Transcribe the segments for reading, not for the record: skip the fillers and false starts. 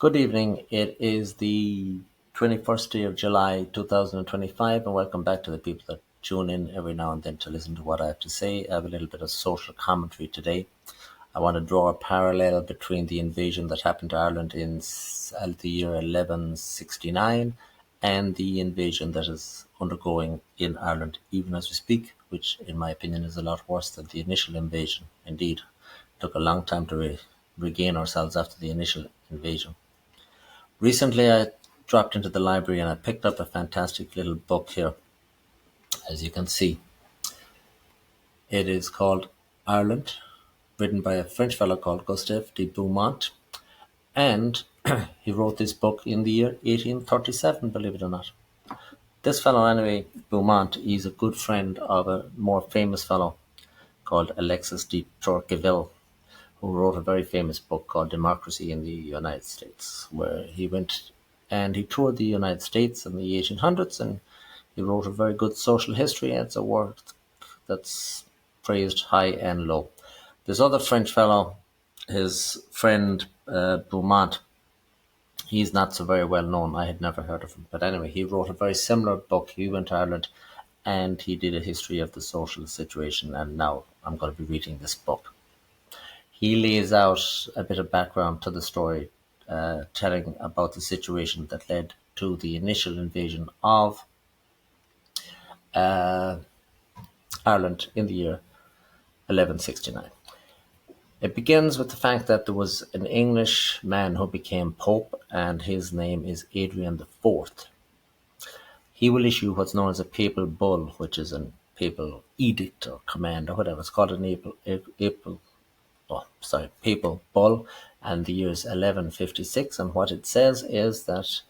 Good evening. It is the 21st day of July 2025, and welcome back to the people that tune in every now and then to listen to what I have to say. I have a little bit of social commentary today. I want to draw a parallel between the invasion that happened to Ireland in the year 1169 and the invasion that is undergoing in Ireland even as we speak, which, in my opinion, is a lot worse than the initial invasion. Indeed, it took a long time to regain ourselves after the initial invasion. Recently, I dropped into the library and I picked up a fantastic little book here. As you can see, it is called Ireland, written by a French fellow called Gustave de Beaumont. And he wrote this book in the year 1837, believe it or not. This fellow, anyway, Beaumont, he's a good friend of a more famous fellow called Alexis de Tocqueville, who wrote a very famous book called Democracy in the United States, where he went and he toured the United States in the 1800s, and he wrote a very good social history. And it's a work that's praised high and low. This other French fellow, his friend Beaumont, he's not so very well known. I had never heard of him. But anyway, he wrote a very similar book. He went to Ireland and he did a history of the social situation. And now I'm going to be reading this book. He lays out a bit of background to the story, telling about the situation that led to the initial invasion of Ireland in the year 1169. It begins with the fact that there was an English man who became Pope, and his name is Adrian the Fourth. He will issue what's known as a papal bull, which is a papal edict or command or whatever. It's called papal bull, and the year is 1156. And what it says is that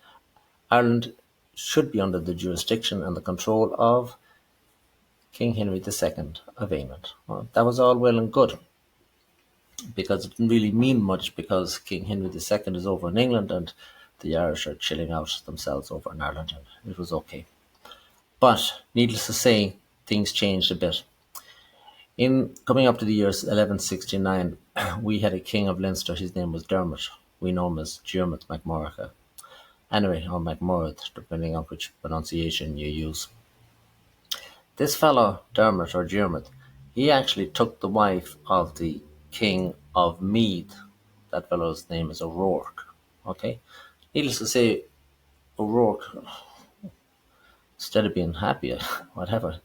Ireland should be under the jurisdiction and the control of King Henry II of England. Well, that was all well and good, because it didn't really mean much, because King Henry II is over in England and the Irish are chilling out themselves over in Ireland, and it was okay. But needless to say, things changed a bit. In coming up to the years 1169, we had a king of Leinster. His name was Dermot. We know him as Dermot MacMurrough. Anyway, or MacMurrough, depending on which pronunciation you use. This fellow, Dermot or Dermot, he actually took the wife of the king of Meath. That fellow's name is O'Rourke. Okay? Needless to say, O'Rourke, instead of being happy, whatever,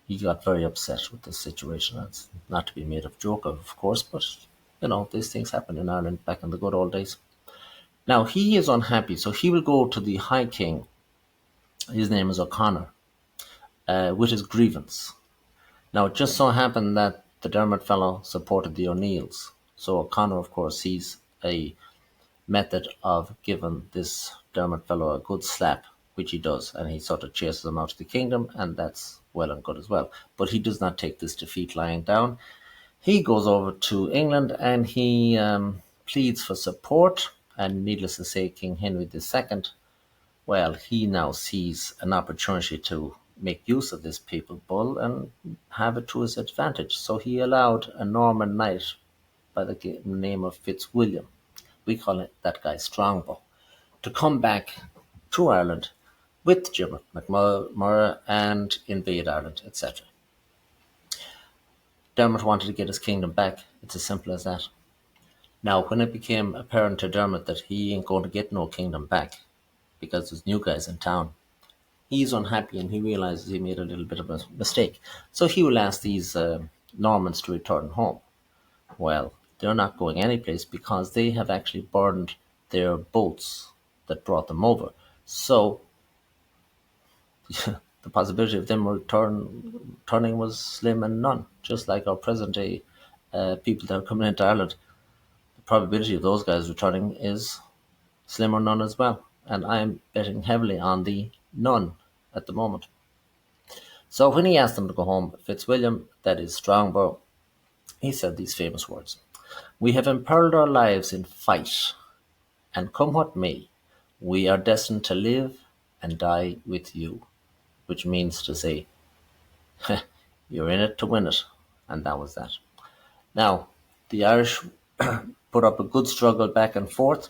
he got very upset with the situation. That's not to be made of joke of course, but these things happened in Ireland back in the good old days. Now he is unhappy, so he will go to the High King. His name is Okconor, with his grievance. Now it just so happened that the Dermot fellow supported the O'Neills, so Okconor, of course, sees a method of giving this Dermot fellow a good slap, which he does, and he sort of chases him out of the kingdom, and that's well and good as well. But he does not take this defeat lying down. He goes over to England and he pleads for support, and needless to say, King Henry II, well, he now sees an opportunity to make use of this papal bull and have it to his advantage. So he allowed a Norman knight by the name of Fitzwilliam, we call it that guy Strongbo, to come back to Ireland with Dermot MacMurrough and invade Ireland, etc. Dermot wanted to get his kingdom back. It's as simple as that. Now, when it became apparent to Dermot that he ain't going to get no kingdom back because there's new guys in town, he's unhappy and he realizes he made a little bit of a mistake. So he will ask these Normans to return home. Well, they're not going anyplace because they have actually burned their boats that brought them over. So the possibility of them returning was slim and none. Just like our present day people that are coming into Ireland, the probability of those guys returning is slim or none as well. And I'm betting heavily on the none at the moment. So when he asked them to go home, Fitzwilliam, that is Strongbo, he said these famous words: "We have imperiled our lives in fight, and come what may, we are destined to live and die with you." Which means to say, you're in it to win it. And that was that. Now, the Irish put up a good struggle back and forth.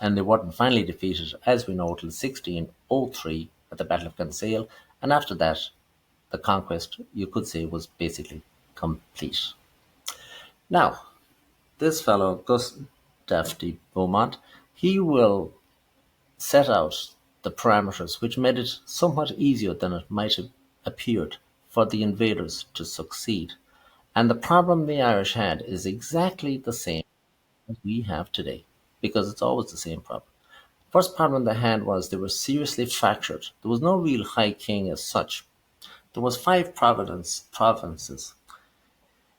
and they weren't finally defeated, as we know, till 1603 at the Battle of Kinsale, and after that, the conquest, you could say, was basically complete. Now, this fellow, Gustav de Beaumont, he will set out the parameters which made it somewhat easier than it might have appeared for the invaders to succeed. And the problem the Irish had is exactly the same as we have today, because it's always the same problem. First problem they had was they were seriously fractured. There was no real high king as such. There was five provinces,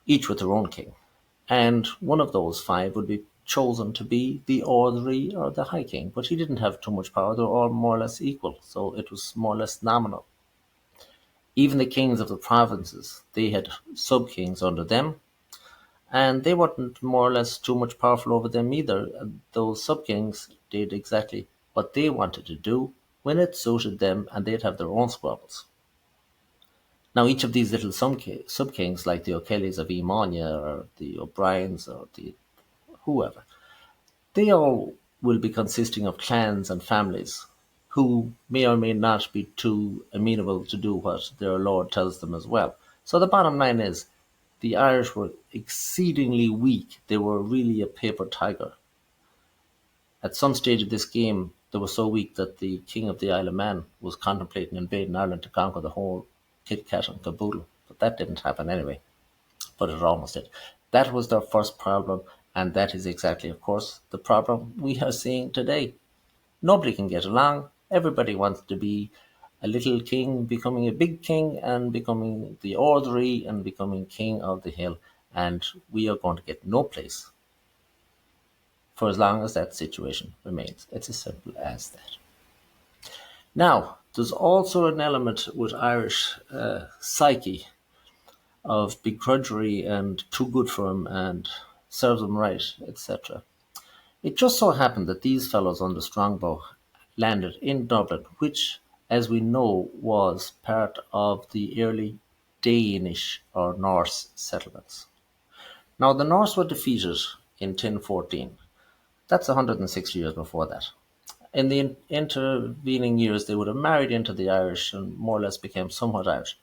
each with their own king. And one of those five would be chosen to be the Ordinary or the High King, but he didn't have too much power. They were all more or less equal, so it was more or less nominal. Even the kings of the provinces, they had sub-kings under them, and they weren't more or less too much powerful over them either. Those sub-kings did exactly what they wanted to do when it suited them, and they'd have their own squabbles. Now, each of these little sub-kings, like the O'Kellys of Emonia or the O'Briens or the whoever, they all will be consisting of clans and families who may or may not be too amenable to do what their lord tells them as well. So the bottom line is the Irish were exceedingly weak. They were really a paper tiger. At some stage of this game, they were so weak that the King of the Isle of Man was contemplating invading Ireland to conquer the whole kit, kat, and caboodle. But that didn't happen anyway. But it almost did. That was their first problem, and that is exactly, of course, the problem we are seeing today. Nobody can get along. Everybody wants to be a little king, becoming a big king, and becoming the orderly, and becoming king of the hill. And we are going to get no place for as long as that situation remains. It's as simple as that. Now, there's also an element with Irish psyche of begrudgery and too good for him and serves him right, etc. It just so happened that these fellows under Strongbow landed in Dublin, which, as we know, was part of the early Danish or Norse settlements. Now, the Norse were defeated in 1014. That's 160 years before that. In the intervening years, they would have married into the Irish and more or less became somewhat Irish.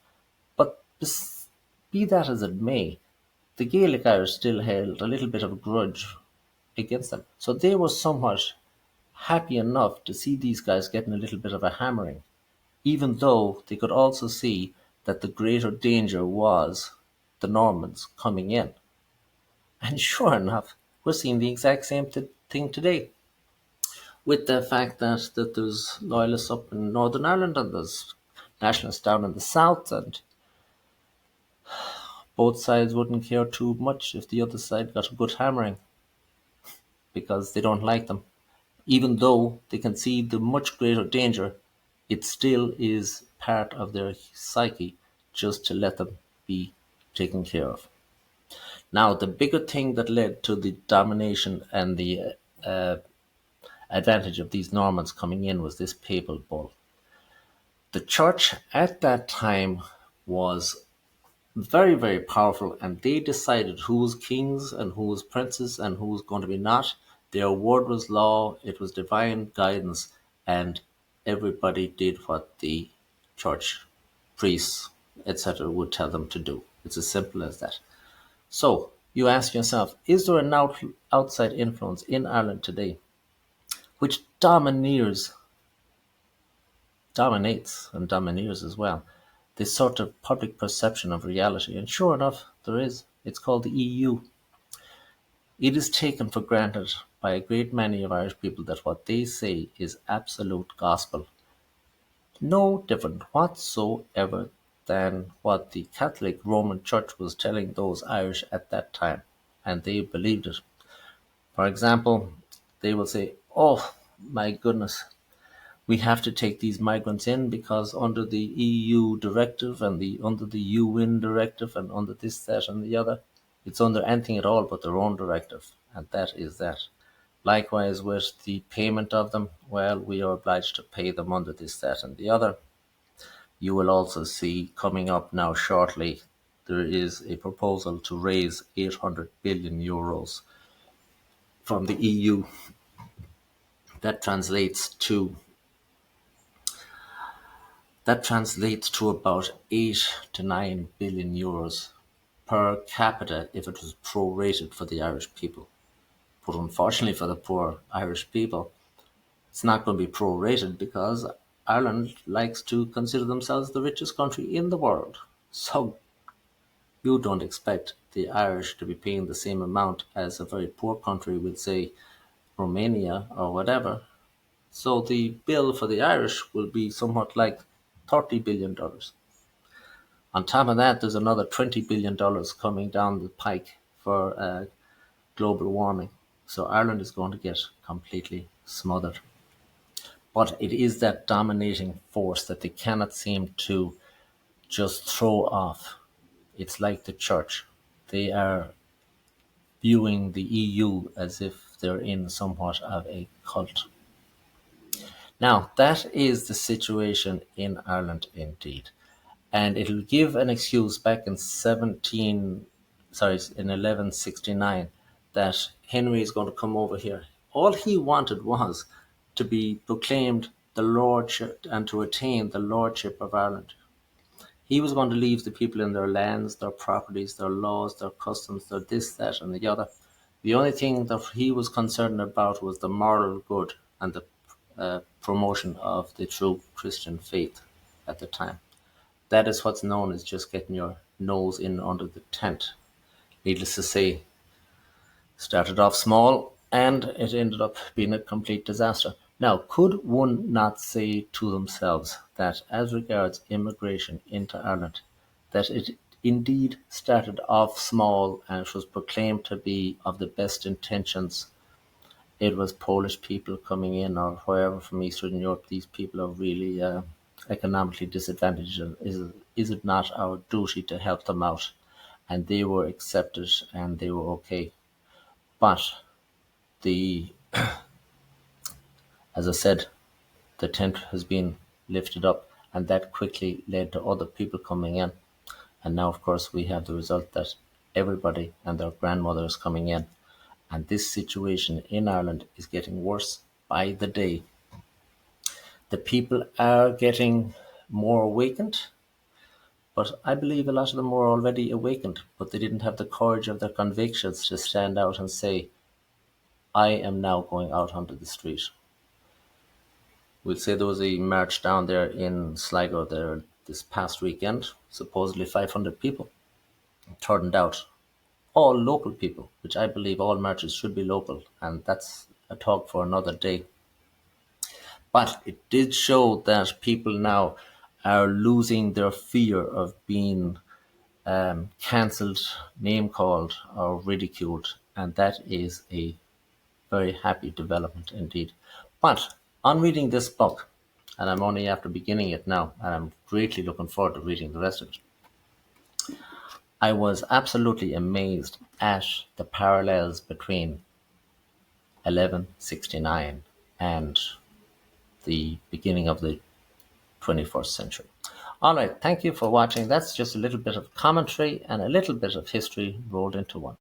But be that as it may, the Gaelic Irish still held a little bit of a grudge against them. So they were somewhat happy enough to see these guys getting a little bit of a hammering, even though they could also see that the greater danger was the Normans coming in. And sure enough, we're seeing the exact same thing today, with the fact that there's loyalists up in Northern Ireland and there's nationalists down in the south, and both sides wouldn't care too much if the other side got a good hammering because they don't like them. Even though they can see the much greater danger, it still is part of their psyche just to let them be taken care of. Now, the bigger thing that led to the domination and the advantage of these Normans coming in was this papal bull. The church at that time was very, very powerful, and they decided who was kings and who was princes and who was going to be not. Their word was law, it was divine guidance, and everybody did what the church, priests, etc., would tell them to do. It's as simple as that. So, you ask yourself, is there an outside influence in Ireland today which dominates and domineers as well this sort of public perception of reality? And sure enough, there is. It's called the EU. It is taken for granted by a great many of Irish people that what they say is absolute gospel. No different whatsoever than what the Catholic Roman Church was telling those Irish at that time. And they believed it. For example, they will say, oh my goodness, we have to take these migrants in because under the EU directive and under the UN directive and under this, that, and the other, it's under anything at all but their own directive, and that is that. Likewise, with the payment of them, well, we are obliged to pay them under this, that, and the other. You will also see coming up now shortly, there is a proposal to raise 800 billion euros from the EU That translates to about 8 to 9 billion euros per capita if it was prorated for the Irish people. But unfortunately for the poor Irish people, it's not going to be prorated because Ireland likes to consider themselves the richest country in the world. So you don't expect the Irish to be paying the same amount as a very poor country with, say, Romania or whatever. So the bill for the Irish will be somewhat like $30 billion. On top of that, there's another $20 billion coming down the pike for global warming. So Ireland is going to get completely smothered. But it is that dominating force that they cannot seem to just throw off. It's like the church. They are viewing the EU as if they're in somewhat of a cult. Now, that is the situation in Ireland indeed. And it'll give an excuse back in 1169 that Henry is going to come over here. All he wanted was to be proclaimed the lordship and to attain the lordship of Ireland. He was going to leave the people in their lands, their properties, their laws, their customs, their this, that, and the other. The only thing that he was concerned about was the moral good and the promotion of the true Christian faith at the time. That is what's known as just getting your nose in under the tent. Needless to say, started off small and it ended up being a complete disaster. Now, could one not say to themselves that as regards immigration into Ireland, that it indeed started off small and it was proclaimed to be of the best intentions? It was Polish people coming in or wherever from Eastern Europe. These people are really economically disadvantaged. Is it not our duty to help them out? And they were accepted and they were okay. But the, as I said, the tent has been lifted up, and that quickly led to other people coming in. And now, of course, we have the result that everybody and their grandmother is coming in. And this situation in Ireland is getting worse by the day. The people are getting more awakened, but I believe a lot of them were already awakened, but they didn't have the courage of their convictions to stand out and say, I am now going out onto the street. We'll say there was a march down there in Sligo there this past weekend, supposedly 500 people. It turned out all local people, which I believe all marches should be local, and that's a talk for another day. But it did show that people now are losing their fear of being cancelled, name called, or ridiculed, and that is a very happy development indeed. But on reading this book, and I'm only after beginning it now, and I'm greatly looking forward to reading the rest of it, I was absolutely amazed at the parallels between 1169 and the beginning of the 21st century. All right, thank you for watching. That's just a little bit of commentary and a little bit of history rolled into one.